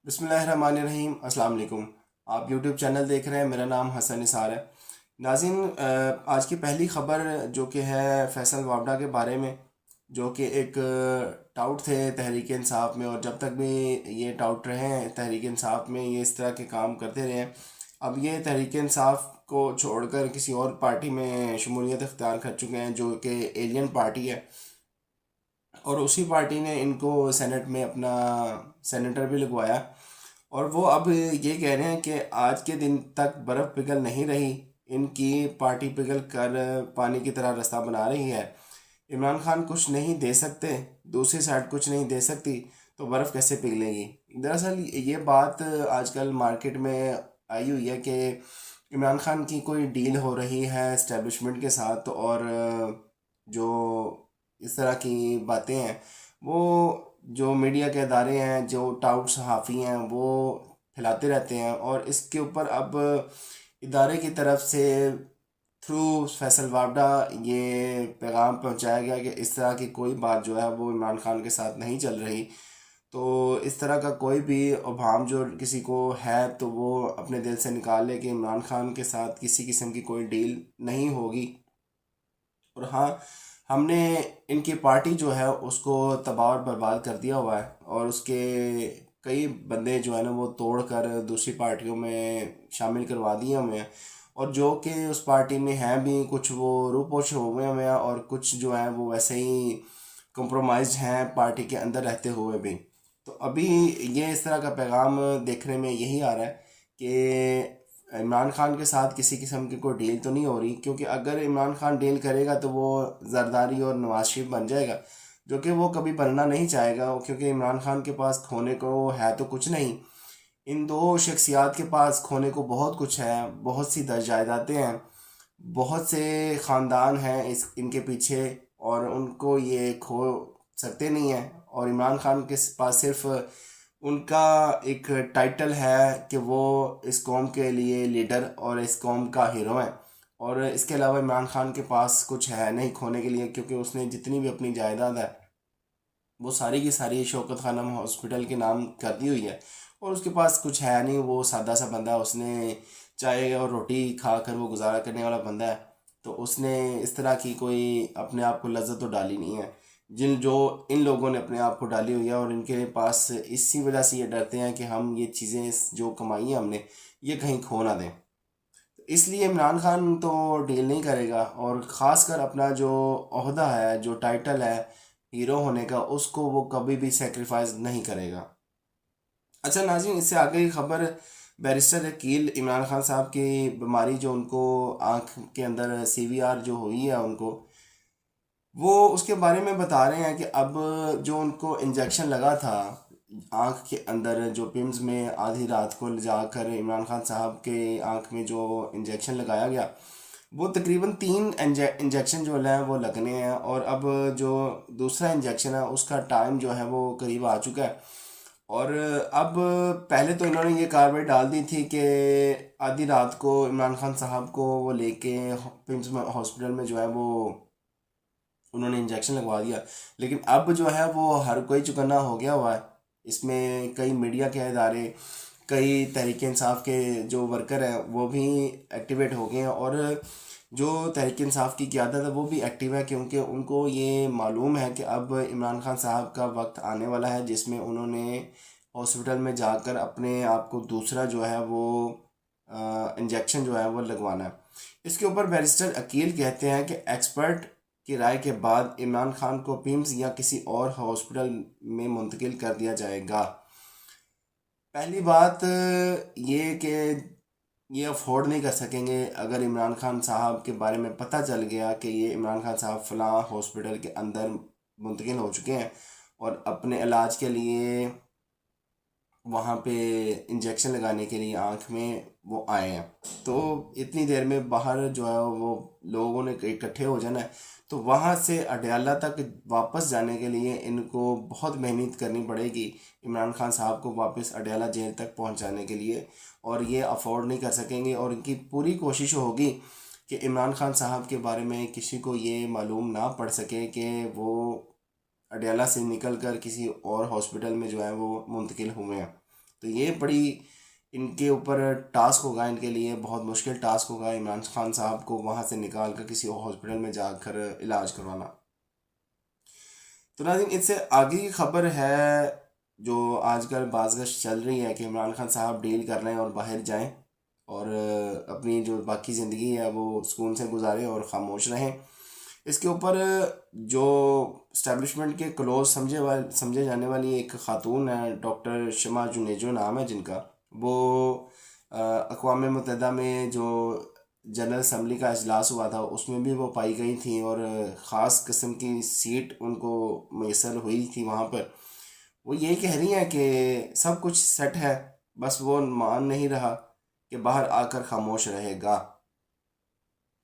بسم اللہ الرحمن الرحیم۔ السلام علیکم۔ آپ یوٹیوب چینل دیکھ رہے ہیں، میرا نام حسن نثار ہے۔ ناظرین، آج کی پہلی خبر جو کہ ہے فیصل وابڈہ کے بارے میں، جو کہ ایک ٹاؤٹ تھے تحریک انصاف میں، اور جب تک بھی یہ ٹاؤٹ رہے ہیں تحریک انصاف میں، یہ اس طرح کے کام کرتے رہے ہیں۔ اب یہ تحریک انصاف کو چھوڑ کر کسی اور پارٹی میں شمولیت اختیار کر چکے ہیں، جو کہ ایلین پارٹی ہے، اور اسی پارٹی نے ان کو سینٹ میں اپنا سینیٹر بھی لگوایا۔ اور وہ اب یہ کہہ رہے ہیں کہ آج کے دن تک برف پگھل نہیں رہی، ان کی پارٹی پگھل کر پانی کی طرح راستہ بنا رہی ہے۔ عمران خان کچھ نہیں دے سکتے، دوسری سائڈ کچھ نہیں دے سکتی، تو برف کیسے پگھلے گی؟ دراصل یہ بات آج کل مارکیٹ میں آئی ہوئی ہے کہ عمران خان کی کوئی ڈیل ہو رہی ہے اسٹیبلشمنٹ کے ساتھ، اور جو اس طرح کی باتیں ہیں وہ جو میڈیا کے ادارے ہیں، جو ٹاؤٹ صحافی ہیں، وہ پھیلاتے رہتے ہیں، اور اس کے اوپر اب ادارے کی طرف سے تھرو فیصل وابڈہ یہ پیغام پہنچایا گیا کہ اس طرح کی کوئی بات جو ہے وہ عمران خان کے ساتھ نہیں چل رہی۔ تو اس طرح کا کوئی بھی ابہام جو کسی کو ہے تو وہ اپنے دل سے نکال لے کہ عمران خان کے ساتھ کسی قسم کی کوئی ڈیل نہیں ہوگی۔ اور ہاں، ہم نے ان کی پارٹی جو ہے اس کو تباہ اور برباد کر دیا ہوا ہے، اور اس کے کئی بندے جو ہیں نا وہ توڑ کر دوسری پارٹیوں میں شامل کروا دیے ہوئے ہیں، اور جو کہ اس پارٹی میں ہیں بھی کچھ وہ روپوش ہوئے ہوئے ہیں، اور کچھ جو ہیں وہ ویسے ہی کمپرومائزڈ ہیں پارٹی کے اندر رہتے ہوئے بھی۔ تو ابھی یہ اس طرح کا پیغام دیکھنے میں یہی آ رہا ہے کہ عمران خان کے ساتھ کسی قسم کی کوئی ڈیل تو نہیں ہو رہی، کیونکہ اگر عمران خان ڈیل کرے گا تو وہ زرداری اور نواز شریف بن جائے گا، جو کہ وہ کبھی بننا نہیں چاہے گا، کیونکہ عمران خان کے پاس کھونے کو ہے تو کچھ نہیں۔ ان دو شخصیات کے پاس کھونے کو بہت کچھ ہے، بہت سی جائیدادیں ہیں، بہت سے خاندان ہیں ان کے پیچھے، اور ان کو یہ کھو سکتے نہیں ہیں۔ اور عمران خان کے پاس صرف ان کا ایک ٹائٹل ہے کہ وہ اس قوم کے لیے لیڈر اور اس قوم کا ہیرو ہے، اور اس کے علاوہ عمران خان کے پاس کچھ ہے نہیں کھونے کے لیے، کیونکہ اس نے جتنی بھی اپنی جائیداد ہے وہ ساری کی ساری شوکت خانم ہاسپٹل کے نام کر دی ہوئی ہے، اور اس کے پاس کچھ ہے نہیں، وہ سادہ سا بندہ ہے، اس نے چائے اور روٹی کھا کر وہ گزارا کرنے والا بندہ ہے۔ تو اس نے اس طرح کی کوئی اپنے آپ کو لذت تو ڈالی نہیں ہے جو ان لوگوں نے اپنے آپ کو ڈالی ہوئی ہے، اور ان کے پاس اسی وجہ سے یہ ڈرتے ہیں کہ ہم یہ چیزیں جو کمائی ہیں ہم نے یہ کہیں کھو نہ دیں۔ اس لیے عمران خان تو ڈیل نہیں کرے گا، اور خاص کر اپنا جو عہدہ ہے، جو ٹائٹل ہے ہیرو ہونے کا، اس کو وہ کبھی بھی سیکریفائز نہیں کرے گا۔ اچھا ناظرین، اس سے آگے کی خبر، بیرسٹر عقیل عمران خان صاحب کی بیماری جو ان کو آنکھ کے اندر CVR جو ہوئی ہے ان کو، وہ اس کے بارے میں بتا رہے ہیں کہ اب جو ان کو انجیکشن لگا تھا آنکھ کے اندر، جو پمز میں آدھی رات کو لے جا کر عمران خان صاحب کے آنکھ میں جو انجیکشن لگایا گیا، وہ تقریباً 3 انجیکشن جو ہے وہ لگنے ہیں، اور اب جو دوسرا انجیکشن ہے اس کا ٹائم جو ہے وہ قریب آ چکا ہے۔ اور اب پہلے تو انہوں نے یہ کارروائی ڈال دی تھی کہ آدھی رات کو عمران خان صاحب کو وہ لے کے پمز ہاسپٹل میں جو ہے وہ انہوں نے انجیکشن لگوا دیا، لیکن اب جو ہے وہ ہر کوئی چکنا ہو گیا ہوا ہے۔ اس میں کئی میڈیا کے ادارے، کئی تحریک انصاف کے جو ورکر ہیں وہ بھی ایکٹیویٹ ہو گئے ہیں، اور جو تحریک انصاف کی قیادت ہے وہ بھی ایکٹیو ہے، کیونکہ ان کو یہ معلوم ہے کہ اب عمران خان صاحب کا وقت آنے والا ہے جس میں انہوں نے ہاسپٹل میں جا کر اپنے آپ کو دوسرا جو ہے وہ انجیکشن جو ہے وہ لگوانا ہے۔ اس کے اوپر بیرسٹر عقیل کہتے ہیں کہ ایکسپرٹ کی رائے کے بعد عمران خان کو پیمز یا کسی اور ہاسپٹل میں منتقل کر دیا جائے گا۔ پہلی بات یہ کہ یہ افورڈ نہیں کر سکیں گے اگر عمران خان صاحب کے بارے میں پتہ چل گیا کہ یہ عمران خان صاحب فلاں ہاسپٹل کے اندر منتقل ہو چکے ہیں، اور اپنے علاج کے لیے وہاں پہ انجیکشن لگانے کے لیے آنکھ میں وہ آئے ہیں، تو اتنی دیر میں باہر جو ہے وہ لوگوں نے اکٹھے ہو جانا ہے، تو وہاں سے اڈیالہ تک واپس جانے کے لیے ان کو بہت محنت کرنی پڑے گی عمران خان صاحب کو واپس اڈیالہ جیل تک پہنچانے کے لیے، اور یہ افورڈ نہیں کر سکیں گے، اور ان کی پوری کوشش ہوگی کہ عمران خان صاحب کے بارے میں کسی کو یہ معلوم نہ پڑ سکے کہ وہ اڈیالہ سے نکل کر کسی اور ہاسپٹل میں جو ہے وہ منتقل ہوئے ہیں۔ تو یہ بڑی ان کے اوپر ٹاسک ہوگا، ان کے لیے بہت مشکل ٹاسک ہوگا عمران خان صاحب کو وہاں سے نکال کر کسی اور ہاسپٹل میں جا کر علاج کروانا۔ تو ناظرین اس سے آگے کی خبر ہے جو آج کل باز گشت چل رہی ہے کہ عمران خان صاحب ڈیل کر رہے ہیں اور باہر جائیں اور اپنی جو باقی زندگی ہے وہ سکون سے گزاریں اور خاموش رہیں۔ اس کے اوپر جو اسٹیبلشمنٹ کے کلوز سمجھے جانے والی ایک خاتون ہے، ڈاکٹر شمع جنیجو نام ہے جن کا، وہ اقوام متحدہ میں جو جنرل اسمبلی کا اجلاس ہوا تھا اس میں بھی وہ پائی گئی تھیں اور خاص قسم کی سیٹ ان کو میسر ہوئی تھی وہاں پر۔ وہ یہ کہہ رہی ہیں کہ سب کچھ سیٹ ہے، بس وہ مان نہیں رہا کہ باہر آ کر خاموش رہے گا۔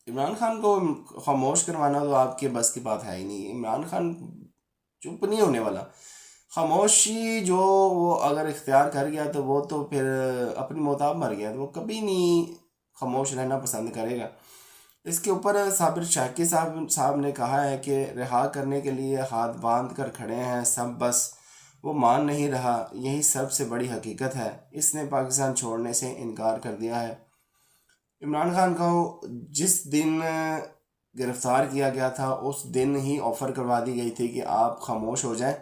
عمران خان کو خاموش کروانا تو آپ کے بس کی بات ہے ہی نہیں۔ عمران خان چپ نہیں ہونے والا، خاموشی جو وہ اگر اختیار کر گیا تو وہ تو پھر اپنی موتاب مر گیا، تو وہ کبھی نہیں خاموش رہنا پسند کرے گا۔ اس کے اوپر صابر شاکی صاحب نے کہا ہے کہ رہا کرنے کے لیے ہاتھ باندھ کر کھڑے ہیں سب، بس وہ مان نہیں رہا، یہی سب سے بڑی حقیقت ہے۔ اس نے پاکستان چھوڑنے سے انکار کر دیا ہے۔ عمران خان کو جس دن گرفتار کیا گیا تھا اس دن ہی آفر کروا دی گئی تھی کہ آپ خاموش ہو جائیں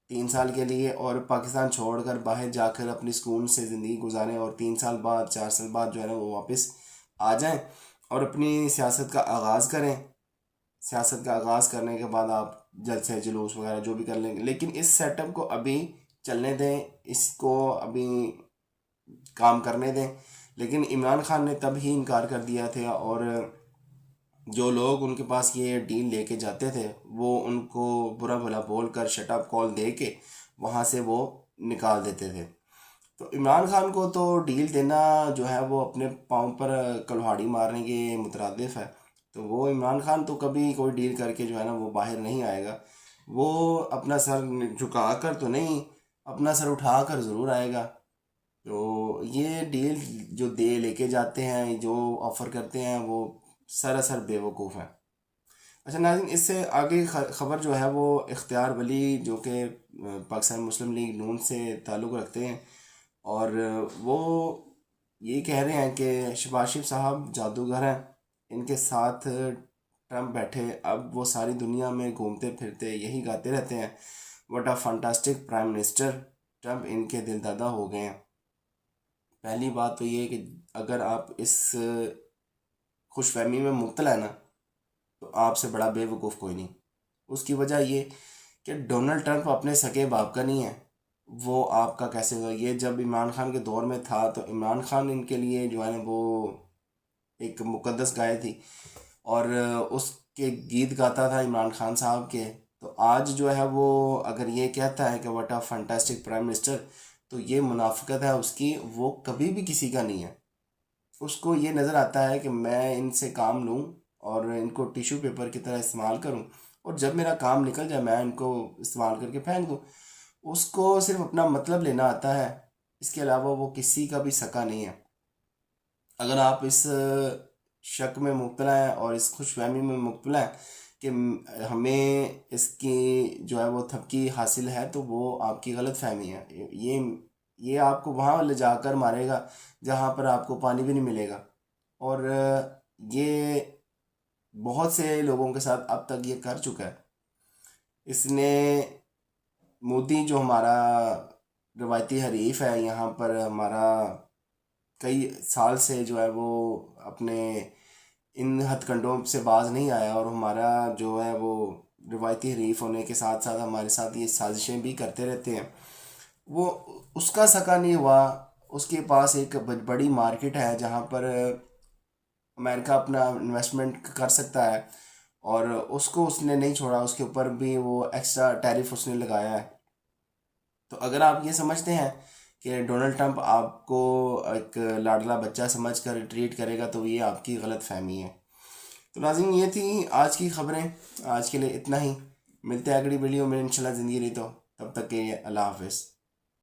3 سال کے لیے اور پاکستان چھوڑ کر باہر جا کر اپنی سکون سے زندگی گزاریں، اور 3 سال بعد 4 سال بعد جو ہے نا وہ واپس آ جائیں اور اپنی سیاست کا آغاز کریں۔ سیاست کا آغاز کرنے کے بعد آپ جلسے جلوس وغیرہ جو بھی کر لیں گے، لیکن اس سیٹ اپ کو ابھی چلنے دیں، اس کو ابھی کام کرنے دیں۔ لیکن عمران خان نے تب ہی انکار کر دیا تھا، اور جو لوگ ان کے پاس یہ ڈیل لے کے جاتے تھے وہ ان کو برا بھلا بول کر شٹ اپ کال دے کے وہاں سے وہ نکال دیتے تھے۔ تو عمران خان کو تو ڈیل دینا جو ہے وہ اپنے پاؤں پر کلہاڑی مارنے کے مترادف ہے۔ تو وہ عمران خان تو کبھی کوئی ڈیل کر کے جو ہے نا وہ باہر نہیں آئے گا، وہ اپنا سر جھکا کر تو نہیں، اپنا سر اٹھا کر ضرور آئے گا۔ تو یہ ڈیل جو لے کے جاتے ہیں، جو آفر کرتے ہیں، وہ سراسر بے وقوف ہیں۔ اچھا ناظرین اس سے آگے خبر جو ہے وہ اختیار ولی جو کہ پاکستان مسلم لیگ نون سے تعلق رکھتے ہیں، اور وہ یہ کہہ رہے ہیں کہ شہباز شریف صاحب جادوگر ہیں، ان کے ساتھ ٹرمپ بیٹھے، اب وہ ساری دنیا میں گھومتے پھرتے یہی گاتے رہتے ہیں، what a fantastic prime minister, Trump ان کے دل دادا ہو گئے ہیں۔ پہلی بات تو یہ کہ اگر آپ اس خوش فہمی میں مبتلا ہے نا تو آپ سے بڑا بے وقوف کوئی نہیں۔ اس کی وجہ یہ کہ ڈونلڈ ٹرمپ اپنے سگے باپ کا نہیں ہے، وہ آپ کا کیسے ہوگا؟ یہ جب عمران خان کے دور میں تھا تو عمران خان ان کے لیے جو ہے نا وہ ایک مقدس گائے تھی، اور اس کے گیت گاتا تھا عمران خان صاحب کے۔ تو آج جو ہے وہ اگر یہ کہتا ہے کہ what a fantastic prime minister, تو یہ منافقت ہے اس کی، وہ کبھی بھی کسی کا نہیں ہے۔ اس کو یہ نظر آتا ہے کہ میں ان سے کام لوں اور ان کو ٹیشو پیپر کی طرح استعمال کروں، اور جب میرا کام نکل جائے میں ان کو استعمال کر کے پھینک دوں۔ اس کو صرف اپنا مطلب لینا آتا ہے، اس کے علاوہ وہ کسی کا بھی سکا نہیں ہے۔ اگر آپ اس شک میں مبتلا ہیں اور اس خوش فہمی میں مبتلا ہیں کہ ہمیں اس کی جو ہے وہ تھپکی حاصل ہے، تو وہ آپ کی غلط فہمی ہے۔ یہ آپ کو وہاں لے جا کر مارے گا جہاں پر آپ کو پانی بھی نہیں ملے گا، اور یہ بہت سے لوگوں کے ساتھ اب تک یہ کر چکا ہے۔ اس نے مودی جو ہمارا روایتی حریف ہے یہاں پر، ہمارا کئی سال سے جو ہے وہ اپنے ان ہتھ کنڈوں سے باز نہیں آیا، اور ہمارا جو ہے وہ روایتی حریف ہونے کے ساتھ ساتھ ہمارے ساتھ یہ سازشیں بھی کرتے رہتے ہیں، وہ اس کا سکا نہیں ہوا۔ اس کے پاس ایک بڑی مارکیٹ ہے جہاں پر امریکہ اپنا انویسٹمنٹ کر سکتا ہے، اور اس نے نہیں چھوڑا، اس کے اوپر بھی وہ ایکسٹرا ٹیرف اس نے لگایا ہے۔ تو اگر آپ یہ سمجھتے ہیں کہ ڈونلڈ ٹرمپ آپ کو ایک لاڈلا بچہ سمجھ کر ٹریٹ کرے گا، تو یہ آپ کی غلط فہمی ہے۔ تو ناظرین یہ تھی آج کی خبریں، آج کے لیے اتنا ہی، ملتے ہیں اگلی ویڈیو میں انشاءاللہ زندگی رہی تو، تب تک کے اللہ حافظ۔